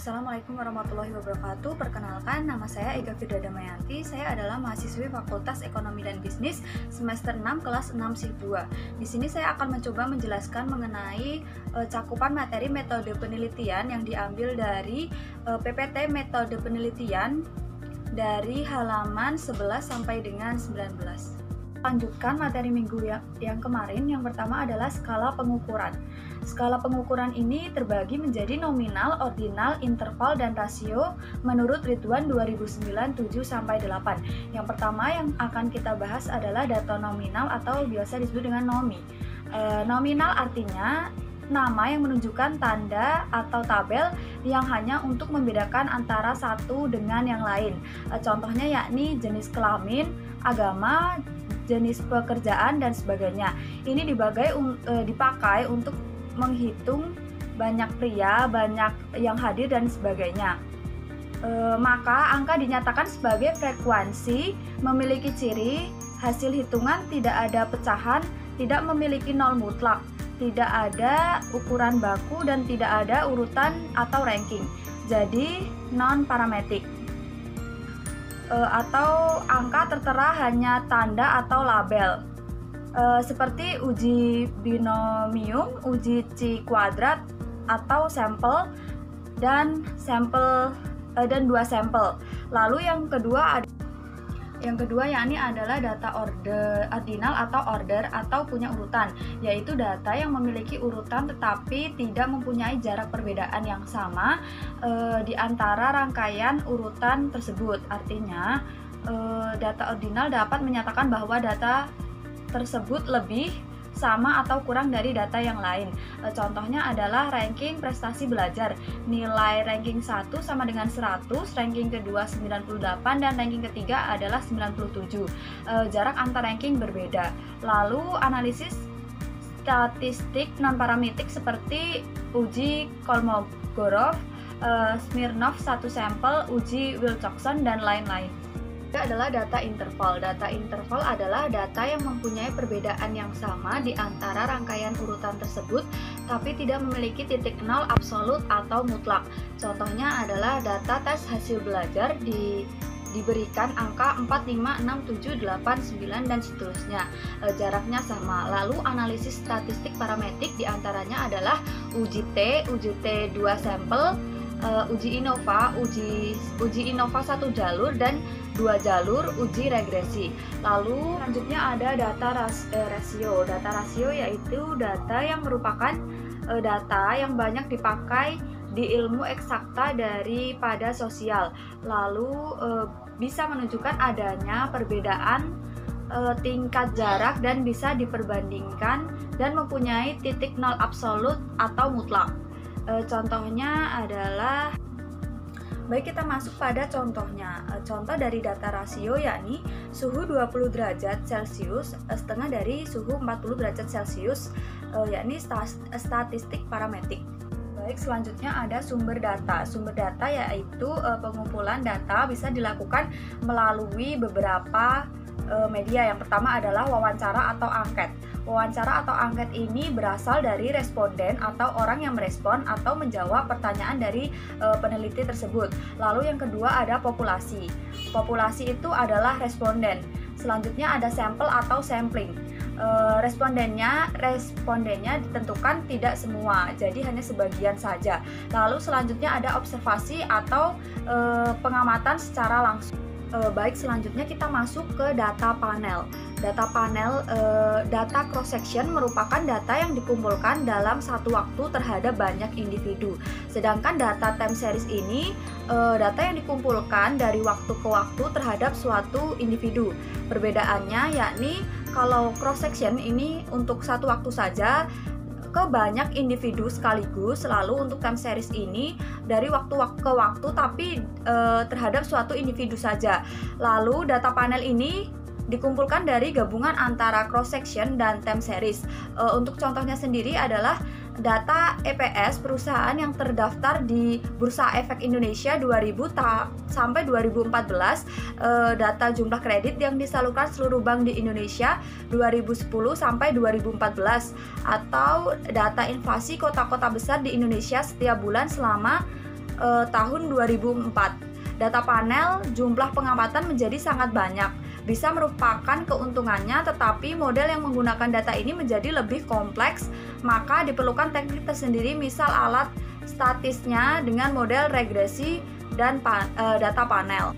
Assalamualaikum warahmatullahi wabarakatuh. Perkenalkan, nama saya Ega Firda Damayanti. Saya adalah mahasiswi Fakultas Ekonomi dan Bisnis semester 6 kelas 6 shift 2. Di sini saya akan mencoba menjelaskan mengenai cakupan materi metode penelitian yang diambil dari PPT metode penelitian dari halaman 11 sampai dengan 19. Lanjutkan materi minggu yang kemarin. Yang pertama adalah skala pengukuran. Skala pengukuran ini terbagi menjadi nominal, ordinal, interval, dan rasio menurut Ridwan 2009 7-8. Yang pertama yang akan kita bahas adalah data nominal atau biasa disebut dengan nomi. Nominal artinya nama yang menunjukkan tanda atau tabel yang hanya untuk membedakan antara satu dengan yang lain. Contohnya yakni jenis kelamin, agama, jenis pekerjaan, dan sebagainya. Ini dipakai untuk menghitung banyak pria, banyak yang hadir, dan sebagainya. Maka angka dinyatakan sebagai frekuensi, memiliki ciri, hasil hitungan tidak ada pecahan, tidak memiliki nol mutlak, tidak ada ukuran baku, dan tidak ada urutan atau ranking. Jadi non-parametric. Atau angka tertera hanya tanda atau label, seperti uji binomium, uji C kuadrat, atau sampel dan dua sampel. Lalu yang kedua yakni adalah data ordinal atau order atau punya urutan, yaitu data yang memiliki urutan tetapi tidak mempunyai jarak perbedaan yang sama di antara rangkaian urutan tersebut. Artinya data ordinal dapat menyatakan bahwa data tersebut lebih, sama, atau kurang dari data yang lain. Contohnya adalah ranking prestasi belajar. Nilai ranking 1 sama dengan 100, ranking kedua 98, dan ranking ketiga adalah 97. Jarak antar ranking berbeda. Lalu analisis statistik non-parametrik seperti uji Kolmogorov, Smirnov satu sampel, uji Wilcoxon, dan lain-lain. Adalah data interval. Data interval adalah data yang mempunyai perbedaan yang sama di antara rangkaian urutan tersebut tapi tidak memiliki titik nol absolut atau mutlak. Contohnya adalah data tes hasil belajar diberikan angka 4, 5, 6, 7, 8, 9, dan seterusnya. Jaraknya sama. Lalu analisis statistik parametrik diantaranya adalah uji T 2 sampel, uji Innova, uji Innova 1 jalur dan 2 jalur, uji regresi. Lalu selanjutnya ada data rasio. Data rasio yaitu data yang merupakan data yang banyak dipakai di ilmu eksakta daripada sosial. Lalu bisa menunjukkan adanya perbedaan tingkat jarak dan bisa diperbandingkan dan mempunyai titik nol absolut atau mutlak. Contohnya adalah, baik, kita masuk pada contohnya. Contoh dari data rasio yakni suhu 20 derajat Celcius setengah dari suhu 40 derajat Celcius, yakni statistik parametrik. Baik, selanjutnya ada sumber data. Sumber data yaitu pengumpulan data bisa dilakukan melalui beberapa media. Yang pertama adalah wawancara atau angket. Wawancara atau angket ini berasal dari responden atau orang yang merespon atau menjawab pertanyaan dari peneliti tersebut. Lalu yang kedua ada populasi. Populasi itu adalah responden. Selanjutnya ada sampel atau sampling. Respondennya ditentukan tidak semua, jadi hanya sebagian saja. Lalu selanjutnya ada observasi atau pengamatan secara langsung. Baik, selanjutnya kita masuk ke data panel. Data panel, data cross section merupakan data yang dikumpulkan dalam satu waktu terhadap banyak individu. Sedangkan data time series ini data yang dikumpulkan dari waktu ke waktu terhadap suatu individu. Perbedaannya yakni kalau cross section ini untuk satu waktu saja ke banyak individu sekaligus, lalu untuk time series ini dari waktu ke waktu tapi terhadap suatu individu saja. Lalu data panel ini dikumpulkan dari gabungan antara cross section dan time series. Untuk contohnya sendiri adalah data EPS perusahaan yang terdaftar di Bursa Efek Indonesia 2000 sampai 2014, data jumlah kredit yang disalurkan seluruh bank di Indonesia 2010 sampai 2014, atau data inflasi kota-kota besar di Indonesia setiap bulan selama tahun 2004. Data panel jumlah pengamatan menjadi sangat banyak. Bisa merupakan keuntungannya, tetapi model yang menggunakan data ini menjadi lebih kompleks, maka diperlukan teknik tersendiri, misal alat statisnya dengan model regresi dan data panel.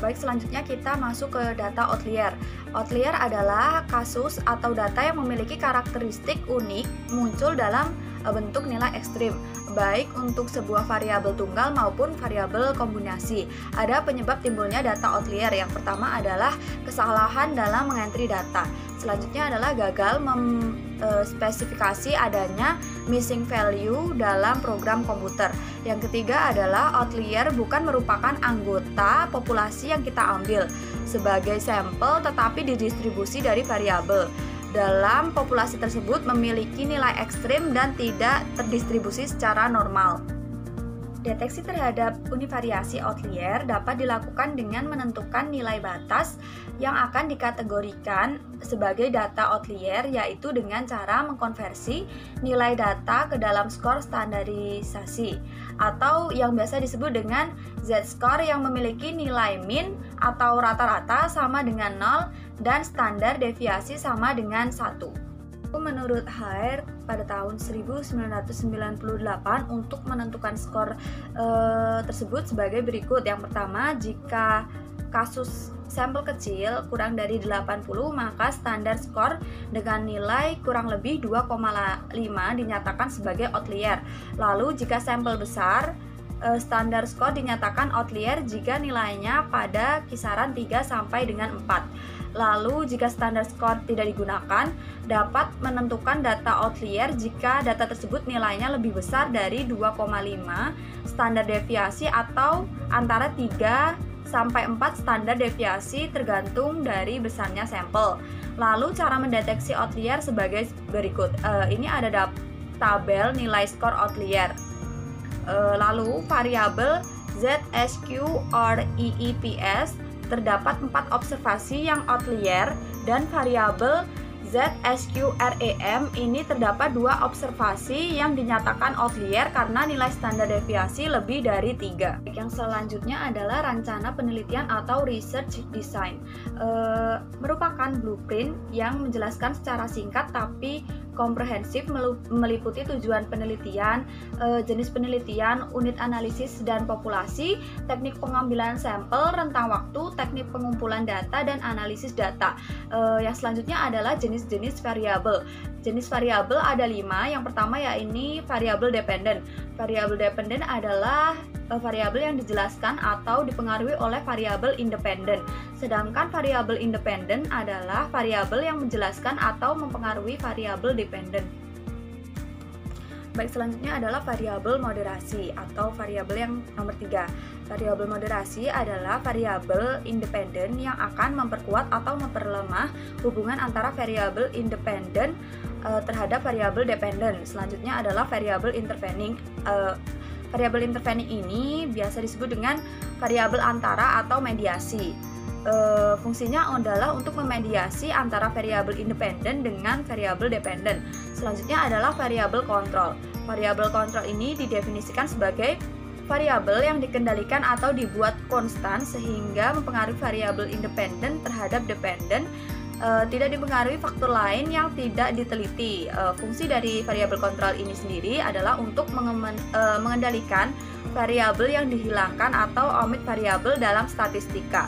Baik, selanjutnya kita masuk ke data outlier. Outlier adalah kasus atau data yang memiliki karakteristik unik muncul dalam bentuk nilai ekstrim, baik untuk sebuah variabel tunggal maupun variabel kombinasi. Ada penyebab timbulnya data outlier. Yang pertama adalah kesalahan dalam mengentri data. Selanjutnya adalah gagal spesifikasi adanya missing value dalam program komputer. Yang ketiga adalah outlier bukan merupakan anggota populasi yang kita ambil sebagai sampel, tetapi didistribusi dari variabel dalam populasi tersebut memiliki nilai ekstrim dan tidak terdistribusi secara normal. Deteksi terhadap univariasi outlier dapat dilakukan dengan menentukan nilai batas yang akan dikategorikan sebagai data outlier, yaitu dengan cara mengkonversi nilai data ke dalam skor standarisasi atau yang biasa disebut dengan z-score yang memiliki nilai min atau rata-rata sama dengan 0 dan standar deviasi sama dengan 1. Menurut Hare pada tahun 1998 untuk menentukan skor tersebut sebagai berikut. Yang pertama, jika kasus sampel kecil kurang dari 80, maka standar skor dengan nilai kurang lebih 2,5 dinyatakan sebagai outlier. Lalu jika sampel besar, standar skor dinyatakan outlier jika nilainya pada kisaran 3 sampai dengan 4. Lalu jika standar skor tidak digunakan, dapat menentukan data outlier jika data tersebut nilainya lebih besar dari 2,5 standar deviasi atau antara 3 sampai 4 standar deviasi tergantung dari besarnya sampel. Lalu cara mendeteksi outlier sebagai berikut. Ini ada tabel nilai skor outlier. Lalu variabel ZSQREEPS terdapat 4 observasi yang outlier, dan variabel ZSQREM ini terdapat 2 observasi yang dinyatakan outlier karena nilai standar deviasi lebih dari 3. Yang selanjutnya adalah rencana penelitian atau research design. Merupakan blueprint yang menjelaskan secara singkat tapi komprehensif, meliputi tujuan penelitian, jenis penelitian, unit analisis dan populasi, teknik pengambilan sampel, rentang waktu, teknik pengumpulan data, dan analisis data. Yang selanjutnya adalah jenis-jenis variabel. Jenis variabel ada 5. Yang pertama yaitu variabel dependent. Variabel dependent adalah variabel yang dijelaskan atau dipengaruhi oleh variabel independen. Sedangkan variabel independen adalah variabel yang menjelaskan atau mempengaruhi variabel dependen. Baik, selanjutnya adalah variabel moderasi atau variabel yang nomor 3. Variabel moderasi adalah variabel independen yang akan memperkuat atau memperlemah hubungan antara variabel independen terhadap variabel dependen. Selanjutnya adalah variabel intervening. Variabel intervening ini biasa disebut dengan variabel antara atau mediasi. Fungsinya adalah untuk memediasi antara variabel independen dengan variabel dependen. Selanjutnya adalah variabel kontrol. Variabel kontrol ini didefinisikan sebagai variabel yang dikendalikan atau dibuat konstan sehingga mempengaruhi variabel independen terhadap dependen, tidak dipengaruhi faktor lain yang tidak diteliti. Fungsi dari variabel kontrol ini sendiri adalah untuk mengendalikan variabel yang dihilangkan atau omit variabel dalam statistika.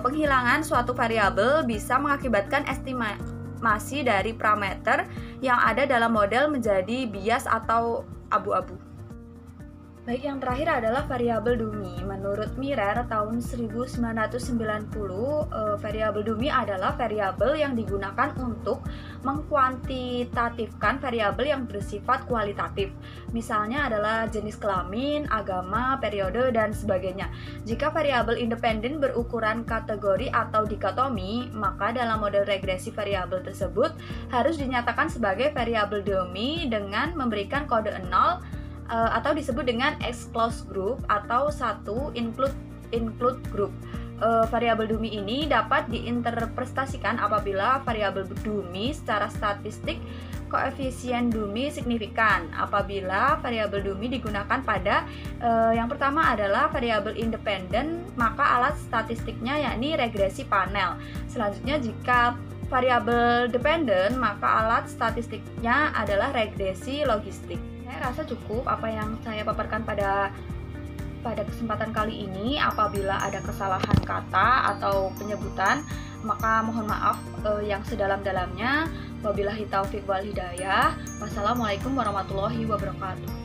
Penghilangan suatu variabel bisa mengakibatkan estimasi dari parameter yang ada dalam model menjadi bias atau abu-abu. Baik, yang terakhir adalah variabel dummy. Menurut Miller tahun 1990, variabel dummy adalah variabel yang digunakan untuk mengkuantitatifkan variabel yang bersifat kualitatif. Misalnya adalah jenis kelamin, agama, periode, dan sebagainya. Jika variabel independen berukuran kategori atau dikotomi, maka dalam model regresi variabel tersebut harus dinyatakan sebagai variabel dummy dengan memberikan kode 0 atau disebut dengan exclude group atau 1 include group. variabel Dumi ini dapat diinterpretasikan apabila variabel Dumi secara statistik koefisien Dumi signifikan. Apabila variabel Dumi digunakan pada yang pertama adalah variabel independen, maka alat statistiknya yakni regresi panel. Selanjutnya jika variabel dependen, maka alat statistiknya adalah regresi logistik. Saya rasa cukup apa yang saya paparkan pada kesempatan kali ini. Apabila ada kesalahan kata atau penyebutan, maka mohon maaf yang sedalam-dalamnya. Wabillahi taufiq wal hidayah. Wassalamualaikum warahmatullahi wabarakatuh.